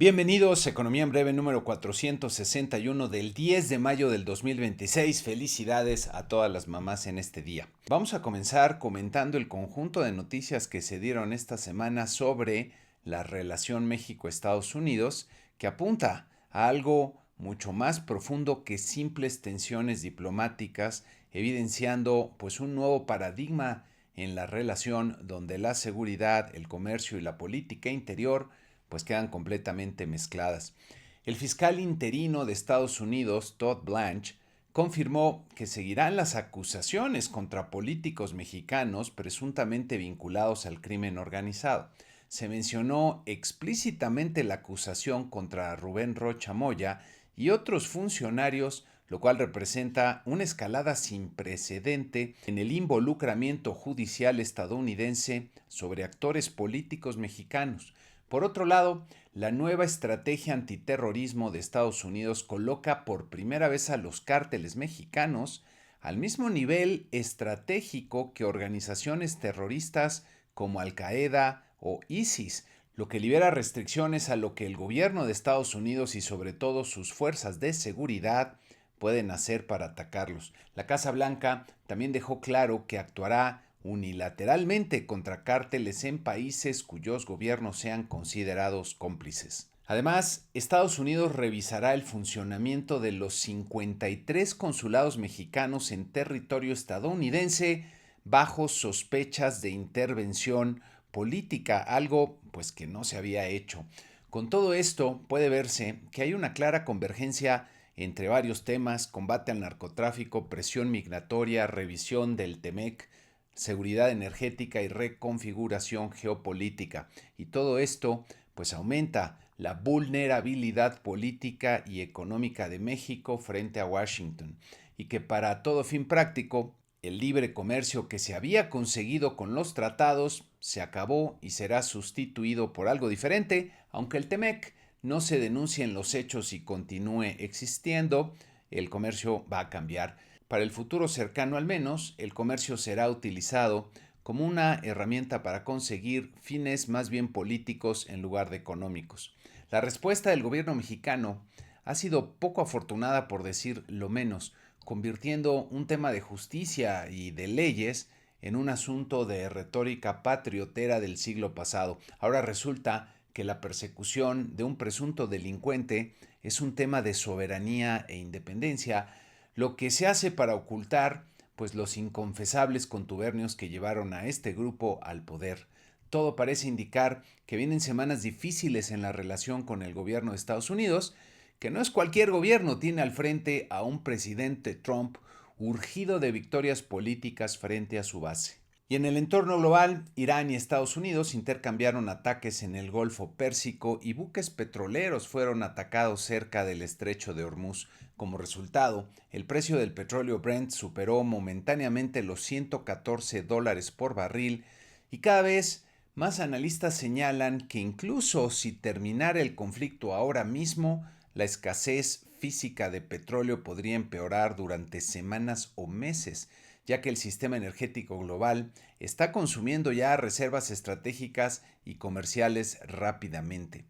Bienvenidos a Economía en Breve número 461 del 10 de mayo del 2026. Felicidades a todas las mamás en este día. Vamos a comenzar comentando el conjunto de noticias que se dieron esta semana sobre la relación México-Estados Unidos, que apunta a algo mucho más profundo que simples tensiones diplomáticas, evidenciando pues un nuevo paradigma en la relación donde la seguridad, el comercio y la política interior pues quedan completamente mezcladas. El fiscal interino de Estados Unidos, Todd Blanche, confirmó que seguirán las acusaciones contra políticos mexicanos presuntamente vinculados al crimen organizado. Se mencionó explícitamente la acusación contra Rubén Rocha Moya y otros funcionarios, lo cual representa una escalada sin precedente en el involucramiento judicial estadounidense sobre actores políticos mexicanos. Por otro lado, la nueva estrategia antiterrorismo de Estados Unidos coloca por primera vez a los cárteles mexicanos al mismo nivel estratégico que organizaciones terroristas como Al-Qaeda o ISIS, lo que libera restricciones a lo que el gobierno de Estados Unidos y sobre todo sus fuerzas de seguridad pueden hacer para atacarlos. La Casa Blanca también dejó claro que actuará unilateralmente contra cárteles en países cuyos gobiernos sean considerados cómplices. Además, Estados Unidos revisará el funcionamiento de los 53 consulados mexicanos en territorio estadounidense bajo sospechas de intervención política, algo pues que no se había hecho. Con todo esto puede verse que hay una clara convergencia entre varios temas: combate al narcotráfico, presión migratoria, revisión del TEMEC, seguridad energética y reconfiguración geopolítica. Y todo esto pues aumenta la vulnerabilidad política y económica de México frente a Washington, y que para todo fin práctico el libre comercio que se había conseguido con los tratados se acabó y será sustituido por algo diferente, aunque el TEMEC no se denuncie en los hechos y continúe existiendo. El comercio va a cambiar. Para el futuro cercano al menos, el comercio será utilizado como una herramienta para conseguir fines más bien políticos en lugar de económicos. La respuesta del gobierno mexicano ha sido poco afortunada, por decir lo menos, convirtiendo un tema de justicia y de leyes en un asunto de retórica patriotera del siglo pasado. Ahora resulta que la persecución de un presunto delincuente es un tema de soberanía e independencia, lo que se hace para ocultar pues los inconfesables contubernios que llevaron a este grupo al poder. Todo parece indicar que vienen semanas difíciles en la relación con el gobierno de Estados Unidos, que no es cualquier gobierno, tiene al frente a un presidente Trump urgido de victorias políticas frente a su base. Y en el entorno global, Irán y Estados Unidos intercambiaron ataques en el Golfo Pérsico y buques petroleros fueron atacados cerca del estrecho de Hormuz. Como resultado, el precio del petróleo Brent superó momentáneamente los $114 por barril, y cada vez más analistas señalan que incluso si terminara el conflicto ahora mismo, la escasez física de petróleo podría empeorar durante semanas o meses, ya que el sistema energético global está consumiendo ya reservas estratégicas y comerciales rápidamente.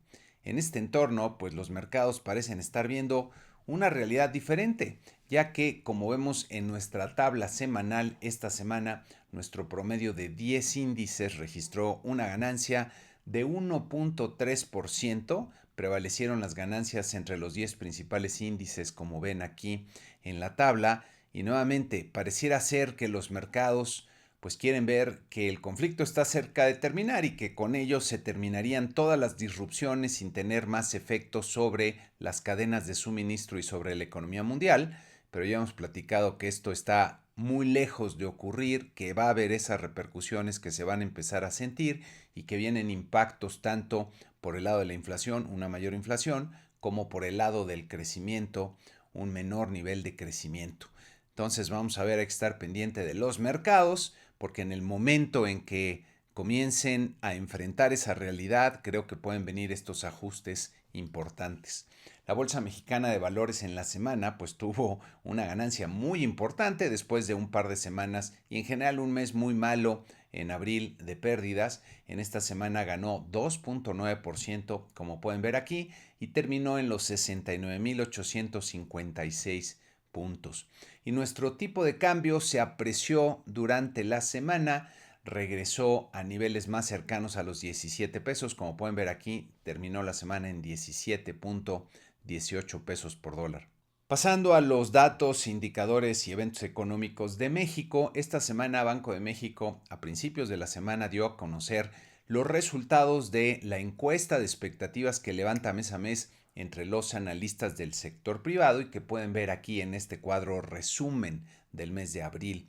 En este entorno, pues los mercados parecen estar viendo una realidad diferente, ya que, como vemos en nuestra tabla semanal esta semana, nuestro promedio de 10 índices registró una ganancia de 1.3%. Prevalecieron las ganancias entre los 10 principales índices, como ven aquí en la tabla, y nuevamente pareciera ser que los mercados pues quieren ver que el conflicto está cerca de terminar y que con ello se terminarían todas las disrupciones sin tener más efectos sobre las cadenas de suministro y sobre la economía mundial. Pero ya hemos platicado que esto está muy lejos de ocurrir, que va a haber esas repercusiones que se van a empezar a sentir y que vienen impactos tanto por el lado de la inflación, una mayor inflación, como por el lado del crecimiento, un menor nivel de crecimiento. Entonces vamos a ver, hay que estar pendiente de los mercados, porque en el momento en que comiencen a enfrentar esa realidad, creo que pueden venir estos ajustes importantes. La Bolsa Mexicana de Valores en la semana pues tuvo una ganancia muy importante después de un par de semanas y en general un mes muy malo en abril de pérdidas. En esta semana ganó 2.9%, como pueden ver aquí, y terminó en los 69.856 puntos. Y nuestro tipo de cambio se apreció durante la semana, regresó a niveles más cercanos a los 17 pesos. Como pueden ver aquí, terminó la semana en 17.18 pesos por dólar. Pasando a los datos, indicadores y eventos económicos de México, esta semana Banco de México a principios de la semana dio a conocer los resultados de la encuesta de expectativas que levanta mes a mes entre los analistas del sector privado y que pueden ver aquí en este cuadro resumen del mes de abril.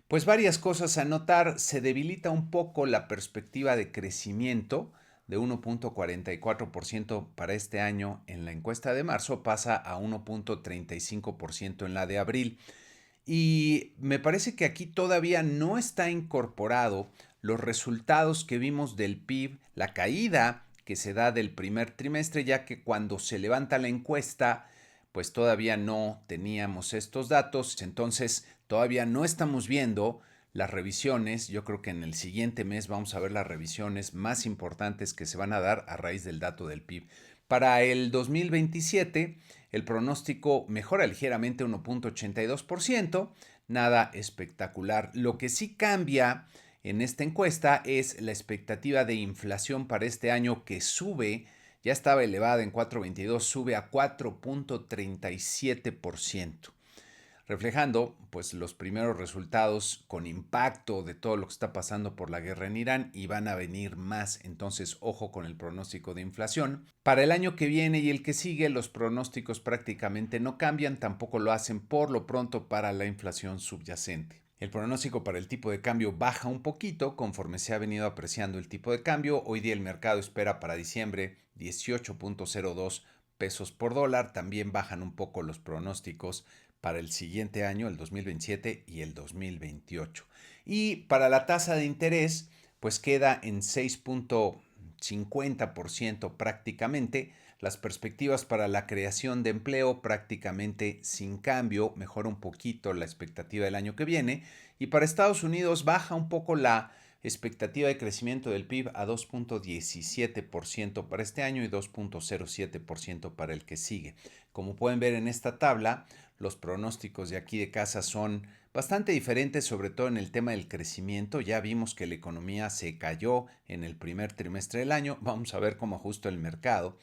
Pues varias cosas a notar: se debilita un poco la perspectiva de crecimiento de 1.44% para este año en la encuesta de marzo, pasa a 1.35% en la de abril. Y me parece que aquí todavía no está incorporado los resultados que vimos del PIB, la caída que se da del primer trimestre, ya que cuando se levanta la encuesta, pues todavía no teníamos estos datos, entonces todavía no estamos viendo las revisiones. Yo creo que en el siguiente mes vamos a ver las revisiones más importantes que se van a dar a raíz del dato del PIB. Para el 2027, el pronóstico mejora ligeramente 1.82%, nada espectacular. Lo que sí cambia en esta encuesta es la expectativa de inflación para este año, que sube, ya estaba elevada en 4.22, sube a 4.37%, reflejando pues los primeros resultados con impacto de todo lo que está pasando por la guerra en Irán, y van a venir más. Entonces, ojo con el pronóstico de inflación. Para el año que viene y el que sigue, los pronósticos prácticamente no cambian, tampoco lo hacen por lo pronto para la inflación subyacente. El pronóstico para el tipo de cambio baja un poquito conforme se ha venido apreciando el tipo de cambio. Hoy día el mercado espera para diciembre 18.02 pesos por dólar. También bajan un poco los pronósticos para el siguiente año, el 2027 y el 2028. Y para la tasa de interés, pues queda en 6.50% prácticamente. Las perspectivas para la creación de empleo prácticamente sin cambio, mejora un poquito la expectativa del año que viene. Y para Estados Unidos baja un poco la expectativa de crecimiento del PIB a 2.17% para este año y 2.07% para el que sigue. Como pueden ver en esta tabla, los pronósticos de aquí de casa son bastante diferentes, sobre todo en el tema del crecimiento. Ya vimos que la economía se cayó en el primer trimestre del año. Vamos a ver cómo ajusta el mercado.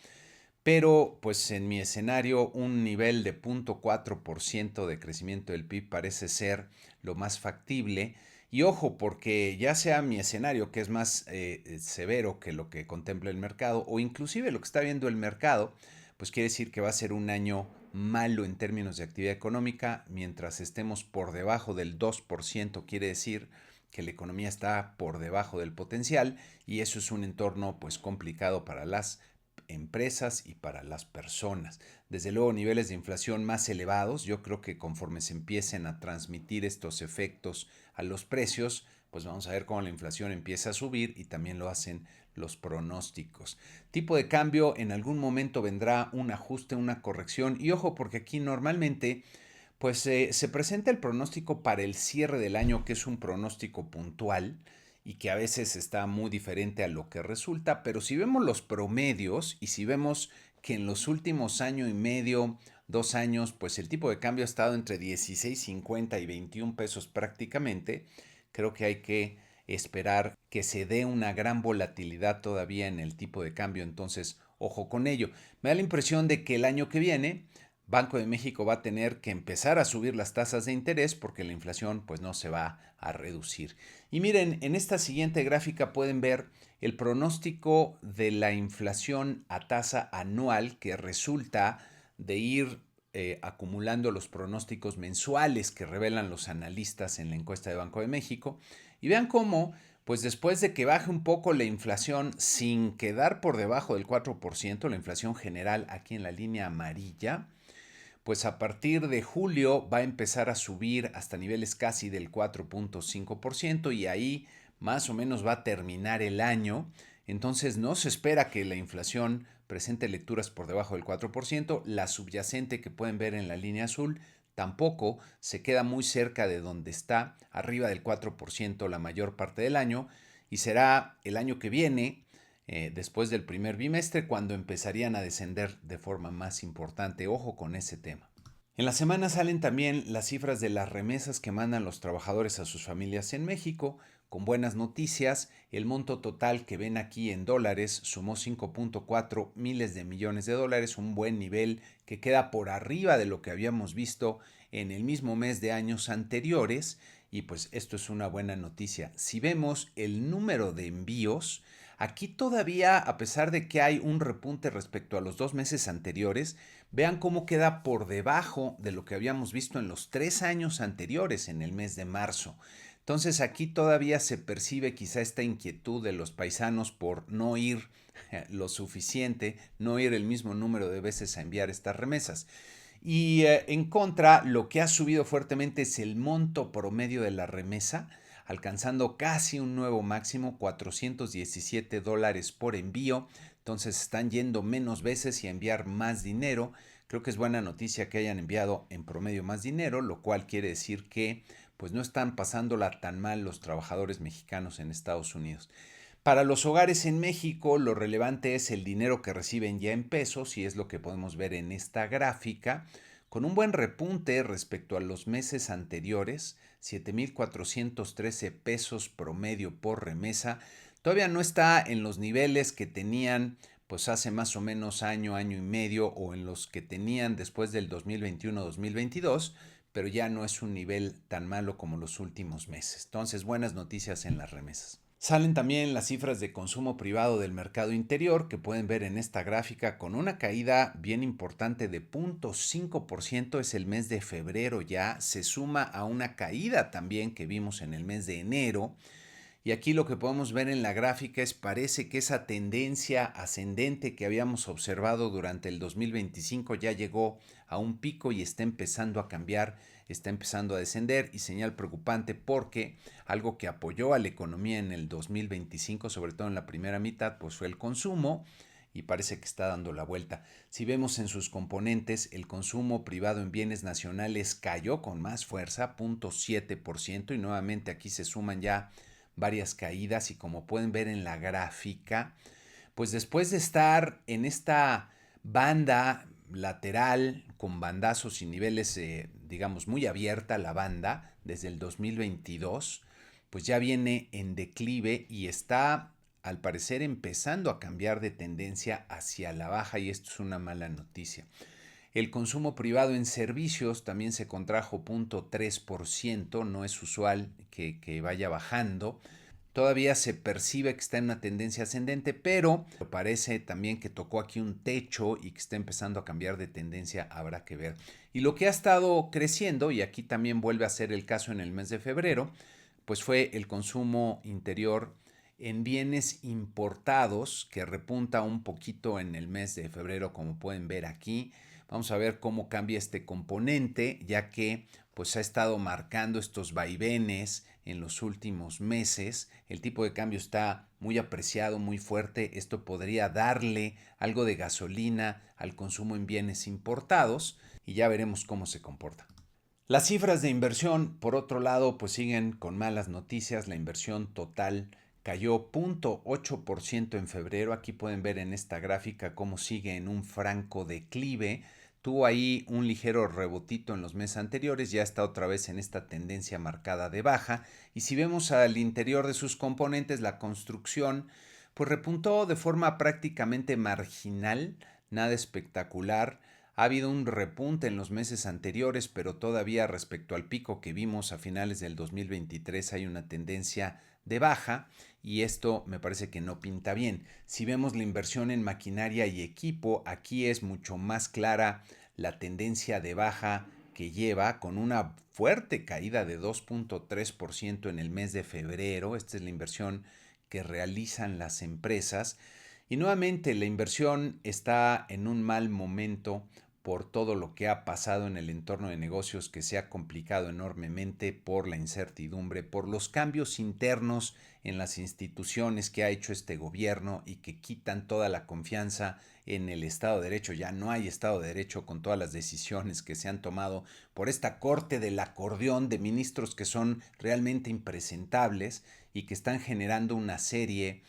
Pero pues en mi escenario, un nivel de 0.4% de crecimiento del PIB parece ser lo más factible. Y ojo, porque ya sea mi escenario, que es más severo que lo que contempla el mercado, o inclusive lo que está viendo el mercado, pues quiere decir que va a ser un año malo en términos de actividad económica. Mientras estemos por debajo del 2%, quiere decir que la economía está por debajo del potencial, y eso es un entorno pues complicado para las empresas y para las personas. Desde luego, niveles de inflación más elevados. Yo creo que conforme se empiecen a transmitir estos efectos a los precios, pues vamos a ver cómo la inflación empieza a subir, y también lo hacen los pronósticos. Tipo de cambio, en algún momento vendrá un ajuste, una corrección, y ojo, porque aquí normalmente pues se presenta el pronóstico para el cierre del año, que es un pronóstico puntual y que a veces está muy diferente a lo que resulta. Pero si vemos los promedios y si vemos que en los últimos año y medio, 2 años, pues el tipo de cambio ha estado entre 16.50 y 21 pesos prácticamente, creo que hay que esperar que se dé una gran volatilidad todavía en el tipo de cambio. Entonces, ojo con ello. Me da la impresión de que el año que viene Banco de México va a tener que empezar a subir las tasas de interés, porque la inflación pues no se va a reducir. Y miren, en esta siguiente gráfica pueden ver el pronóstico de la inflación a tasa anual, que resulta de ir acumulando los pronósticos mensuales que revelan los analistas en la encuesta de Banco de México. Y vean cómo, pues después de que baje un poco la inflación sin quedar por debajo del 4%, la inflación general aquí en la línea amarilla, pues a partir de julio va a empezar a subir hasta niveles casi del 4.5%, y ahí más o menos va a terminar el año. Entonces no se espera que la inflación presente lecturas por debajo del 4%. La subyacente, que pueden ver en la línea azul, tampoco se queda muy cerca de donde está, arriba del 4% la mayor parte del año, y será el año que viene, después del primer bimestre, cuando empezarían a descender de forma más importante. Ojo con ese tema. En la semana salen también las cifras de las remesas que mandan los trabajadores a sus familias en México. Con buenas noticias, el monto total que ven aquí en dólares sumó 5.4 miles de millones de dólares, un buen nivel que queda por arriba de lo que habíamos visto en el mismo mes de años anteriores, y pues esto es una buena noticia. Si vemos el número de envíos, aquí todavía, a pesar de que hay un repunte respecto a los 2 meses anteriores, vean cómo queda por debajo de lo que habíamos visto en los 3 años anteriores, en el mes de marzo. Entonces aquí todavía se percibe quizá esta inquietud de los paisanos por no ir lo suficiente, no ir el mismo número de veces a enviar estas remesas. Y en contra, lo que ha subido fuertemente es el monto promedio de la remesa, alcanzando casi un nuevo máximo, $417 por envío. Entonces están yendo menos veces y a enviar más dinero. Creo que es buena noticia que hayan enviado en promedio más dinero, lo cual quiere decir que pues no están pasándola tan mal los trabajadores mexicanos en Estados Unidos. Para los hogares en México, lo relevante es el dinero que reciben ya en pesos, y es lo que podemos ver en esta gráfica, con un buen repunte respecto a los meses anteriores, 7,413 pesos promedio por remesa. Todavía no está en los niveles que tenían pues hace más o menos año, año y medio, o en los que tenían después del 2021-2022, pero ya no es un nivel tan malo como los últimos meses. Entonces, buenas noticias en las remesas. Salen también las cifras de consumo privado del mercado interior, que pueden ver en esta gráfica, con una caída bien importante de 0.5%. Es el mes de febrero, ya se suma a una caída también que vimos en el mes de enero. Y aquí lo que podemos ver en la gráfica es, parece que esa tendencia ascendente que habíamos observado durante el 2025 ya llegó a un pico y está empezando a cambiar, está empezando a descender, y señal preocupante porque algo que apoyó a la economía en el 2025, sobre todo en la primera mitad, pues fue el consumo, y parece que está dando la vuelta. Si vemos en sus componentes, el consumo privado en bienes nacionales cayó con más fuerza, 0.7%, y nuevamente aquí se suman ya varias caídas, y como pueden ver en la gráfica, pues después de estar en esta banda lateral con bandazos y niveles, digamos, muy abierta la banda desde el 2022, pues ya viene en declive y está al parecer empezando a cambiar de tendencia hacia la baja, y esto es una mala noticia. El consumo privado en servicios también se contrajo 0.3%, no es usual que vaya bajando. Todavía se percibe que está en una tendencia ascendente, pero parece también que tocó aquí un techo y que está empezando a cambiar de tendencia, habrá que ver. Y lo que ha estado creciendo, y aquí también vuelve a ser el caso en el mes de febrero, pues fue el consumo interior en bienes importados, que repunta un poquito en el mes de febrero, como pueden ver aquí. Vamos a ver cómo cambia este componente, ya que pues ha estado marcando estos vaivenes en los últimos meses. El tipo de cambio está muy apreciado, muy fuerte. Esto podría darle algo de gasolina al consumo en bienes importados, y ya veremos cómo se comporta. Las cifras de inversión, por otro lado, pues siguen con malas noticias. La inversión total cayó 0.8% en febrero. Aquí pueden ver en esta gráfica cómo sigue en un franco declive. Tuvo ahí un ligero rebotito en los meses anteriores, ya está otra vez en esta tendencia marcada de baja. Y si vemos al interior de sus componentes, la construcción pues repuntó de forma prácticamente marginal, nada espectacular. Ha habido un repunte en los meses anteriores, pero todavía respecto al pico que vimos a finales del 2023 hay una tendencia de baja, y esto me parece que no pinta bien. Si vemos la inversión en maquinaria y equipo, aquí es mucho más clara la tendencia de baja que lleva, con una fuerte caída de 2.3% en el mes de febrero. Esta es la inversión que realizan las empresas. Y nuevamente la inversión está en un mal momento por todo lo que ha pasado en el entorno de negocios que se ha complicado enormemente por la incertidumbre, por los cambios internos en las instituciones que ha hecho este gobierno y que quitan toda la confianza en el Estado de Derecho. Ya no hay Estado de Derecho con todas las decisiones que se han tomado por esta corte del acordeón de ministros que son realmente impresentables y que están generando una serie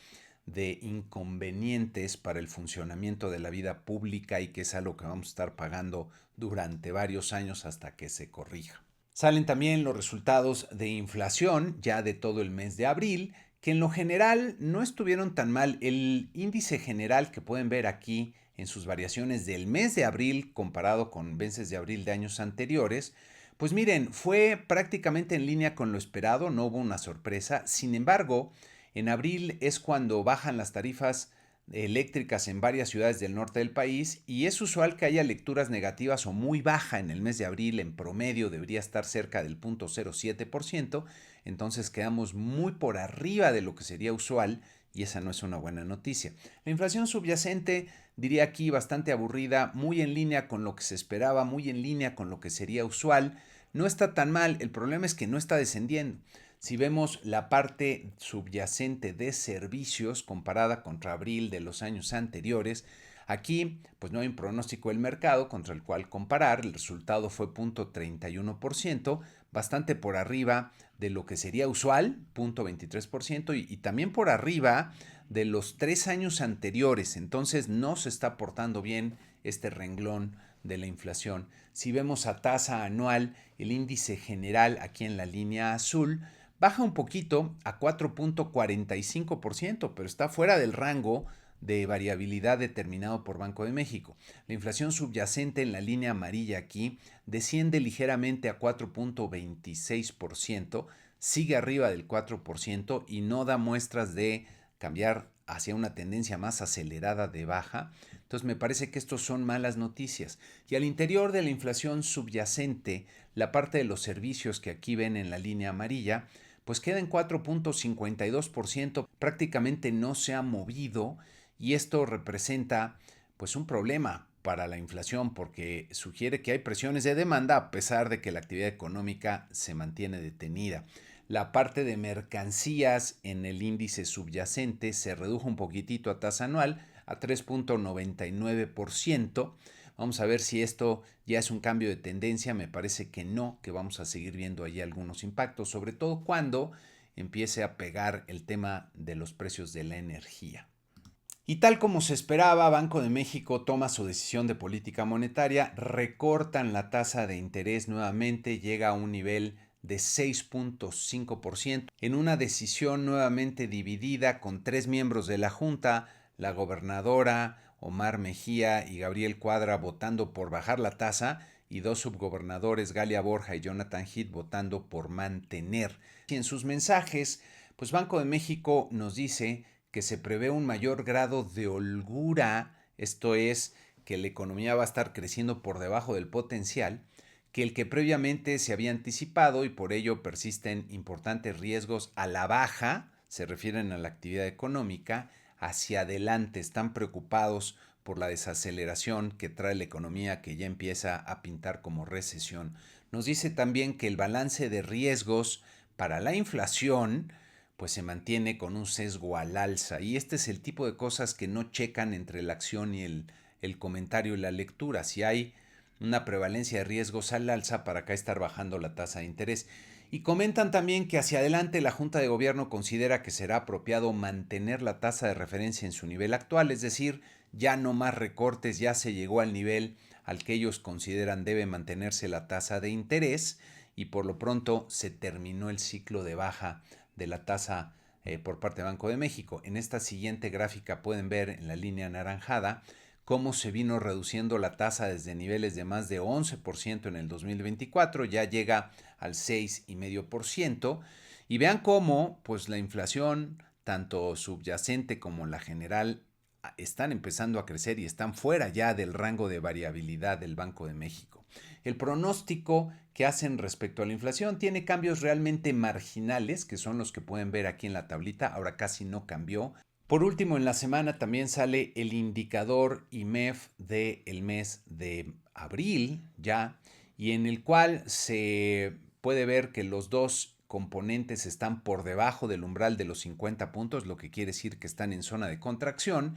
de inconvenientes para el funcionamiento de la vida pública y que es algo que vamos a estar pagando durante varios años hasta que se corrija. Salen también los resultados de inflación ya de todo el mes de abril, que en lo general no estuvieron tan mal. El índice general que pueden ver aquí en sus variaciones del mes de abril comparado con meses de abril de años anteriores, pues miren, fue prácticamente en línea con lo esperado, no hubo una sorpresa. Sin embargo, en abril es cuando bajan las tarifas eléctricas en varias ciudades del norte del país y es usual que haya lecturas negativas o muy baja en el mes de abril. En promedio debería estar cerca del 0.07%, entonces quedamos muy por arriba de lo que sería usual y esa no es una buena noticia. La inflación subyacente, diría aquí, bastante aburrida, muy en línea con lo que se esperaba, muy en línea con lo que sería usual. No está tan mal, el problema es que no está descendiendo. Si vemos la parte subyacente de servicios comparada contra abril de los años anteriores, aquí pues no hay un pronóstico del mercado contra el cual comparar. El resultado fue 0.31%, bastante por arriba de lo que sería usual, 0.23%, y también por arriba de los 3 años anteriores. Entonces no se está portando bien este renglón de la inflación. Si vemos a tasa anual, el índice general aquí en la línea azul baja un poquito a 4.45%, pero está fuera del rango de variabilidad determinado por Banco de México. La inflación subyacente en la línea amarilla aquí desciende ligeramente a 4.26%, sigue arriba del 4% y no da muestras de cambiar hacia una tendencia más acelerada de baja. Entonces me parece que estos son malas noticias. Y al interior de la inflación subyacente, la parte de los servicios que aquí ven en la línea amarilla, pues queda en 4.52%, prácticamente no se ha movido y esto representa pues un problema para la inflación porque sugiere que hay presiones de demanda a pesar de que la actividad económica se mantiene detenida. La parte de mercancías en el índice subyacente se redujo un poquitito a tasa anual a 3.99%. Vamos a ver si esto ya es un cambio de tendencia. Me parece que no, que vamos a seguir viendo allí algunos impactos, sobre todo cuando empiece a pegar el tema de los precios de la energía. Y tal como se esperaba, Banco de México toma su decisión de política monetaria, recortan la tasa de interés nuevamente, llega a un nivel de 6.5%, en una decisión nuevamente dividida con 3 miembros de la Junta, la gobernadora Omar Mejía y Gabriel Cuadra votando por bajar la tasa y 2 subgobernadores, Galia Borja y Jonathan Heath, votando por mantener. Y en sus mensajes, pues Banco de México nos dice que se prevé un mayor grado de holgura, esto es, que la economía va a estar creciendo por debajo del potencial, que el que previamente se había anticipado y por ello persisten importantes riesgos a la baja, se refieren a la actividad económica, hacia adelante, están preocupados por la desaceleración que trae la economía que ya empieza a pintar como recesión. Nos dice también que el balance de riesgos para la inflación pues se mantiene con un sesgo al alza y este es el tipo de cosas que no checan entre la acción y el comentario y la lectura. Si hay una prevalencia de riesgos al alza, para acá estar bajando la tasa de interés. Y comentan también que hacia adelante la Junta de Gobierno considera que será apropiado mantener la tasa de referencia en su nivel actual, es decir, ya no más recortes, ya se llegó al nivel al que ellos consideran debe mantenerse la tasa de interés y por lo pronto se terminó el ciclo de baja de la tasa por parte de Banco de México. En esta siguiente gráfica pueden ver en la línea anaranjada cómo se vino reduciendo la tasa desde niveles de más de 11% en el 2024, ya llega al 6,5%, y vean cómo pues la inflación, tanto subyacente como la general, están empezando a crecer y están fuera ya del rango de variabilidad del Banco de México. El pronóstico que hacen respecto a la inflación tiene cambios realmente marginales, que son los que pueden ver aquí en la tablita, ahora casi no cambió. Por último, en la semana también sale el indicador IMEF del mes de abril ya, y en el cual se puede ver que los dos componentes están por debajo del umbral de los 50 puntos, lo que quiere decir que están en zona de contracción.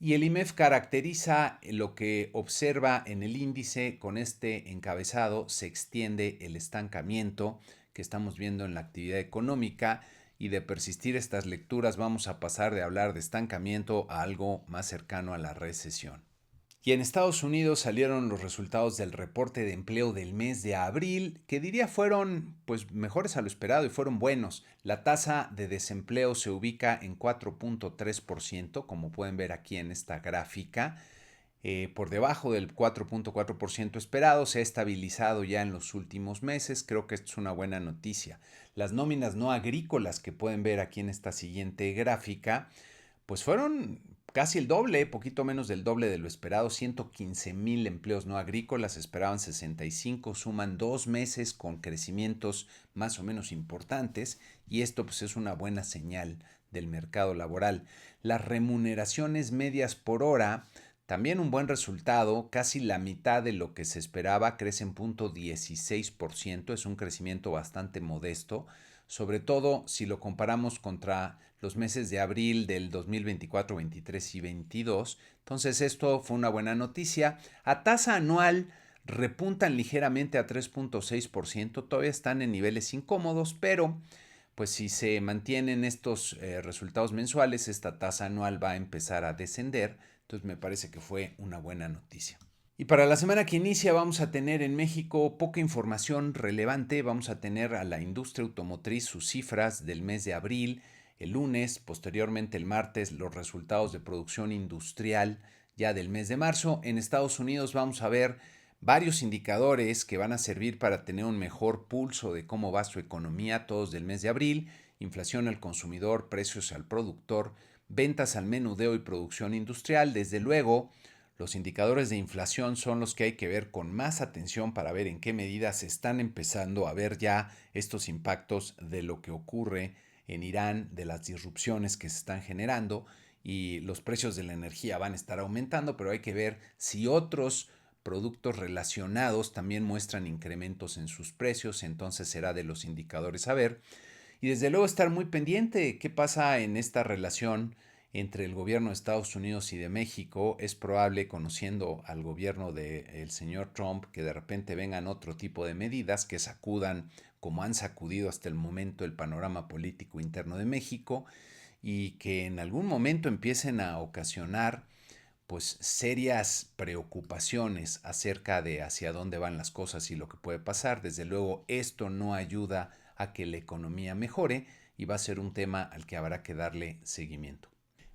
Y el IMEF caracteriza lo que observa en el índice. Con este encabezado se extiende el estancamiento que estamos viendo en la actividad económica, y de persistir estas lecturas vamos a pasar de hablar de estancamiento a algo más cercano a la recesión. Y en Estados Unidos salieron los resultados del reporte de empleo del mes de abril, que diría fueron pues mejores a lo esperado y fueron buenos. La tasa de desempleo se ubica en 4.3%, como pueden ver aquí en esta gráfica, por debajo del 4.4% esperado. Se ha estabilizado ya en los últimos meses. Creo que esto es una buena noticia. Las nóminas no agrícolas que pueden ver aquí en esta siguiente gráfica, pues fueron casi el doble, poquito menos del doble de lo esperado. 115,000 empleos no agrícolas, esperaban 65, suman 2 meses con crecimientos más o menos importantes, y esto pues es una buena señal del mercado laboral. Las remuneraciones medias por hora, también un buen resultado, casi la mitad de lo que se esperaba, crece en 0.16%, es un crecimiento bastante modesto, sobre todo si lo comparamos contra los meses de abril del 2024, 23 y 22. Entonces esto fue una buena noticia. A tasa anual repuntan ligeramente a 3.6%, todavía están en niveles incómodos, pero pues si se mantienen estos resultados mensuales, esta tasa anual va a empezar a descender. Entonces me parece que fue una buena noticia. Y para la semana que inicia vamos a tener en México poca información relevante. Vamos a tener a la industria automotriz, sus cifras del mes de abril, el lunes, posteriormente el martes, los resultados de producción industrial ya del mes de marzo. En Estados Unidos vamos a ver varios indicadores que van a servir para tener un mejor pulso de cómo va su economía, todos del mes de abril: inflación al consumidor, precios al productor, ventas al menudeo y producción industrial. Desde luego, los indicadores de inflación son los que hay que ver con más atención para ver en qué medida se están empezando a ver ya estos impactos de lo que ocurre en Irán, de las disrupciones que se están generando, y los precios de la energía van a estar aumentando, pero hay que ver si otros productos relacionados también muestran incrementos en sus precios. Entonces será de los indicadores a ver. Y desde luego estar muy pendiente qué pasa en esta relación entre el gobierno de Estados Unidos y de México. Es probable, conociendo al gobierno del señor Trump, que de repente vengan otro tipo de medidas que sacudan, como han sacudido hasta el momento, el panorama político interno de México, y que en algún momento empiecen a ocasionar pues serias preocupaciones acerca de hacia dónde van las cosas y lo que puede pasar. Desde luego esto no ayuda a que la economía mejore, y va a ser un tema al que habrá que darle seguimiento.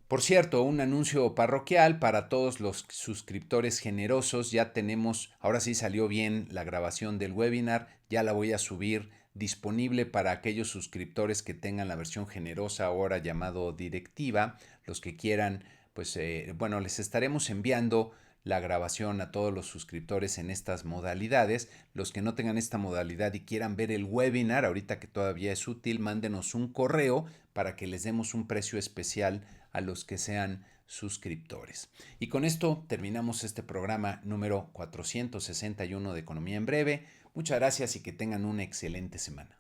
Por cierto, un anuncio parroquial para todos los suscriptores generosos. Ya tenemos, ahora sí salió bien la grabación del webinar, ya la voy a subir, disponible para aquellos suscriptores que tengan la versión generosa, ahora llamado directiva. Los que quieran, pues bueno, les estaremos enviando la grabación a todos los suscriptores en estas modalidades. Los que no tengan esta modalidad y quieran ver el webinar, ahorita que todavía es útil, mándenos un correo para que les demos un precio especial a los que sean suscriptores. Y con esto terminamos este programa número 461 de Economía en Breve. Muchas gracias y que tengan una excelente semana.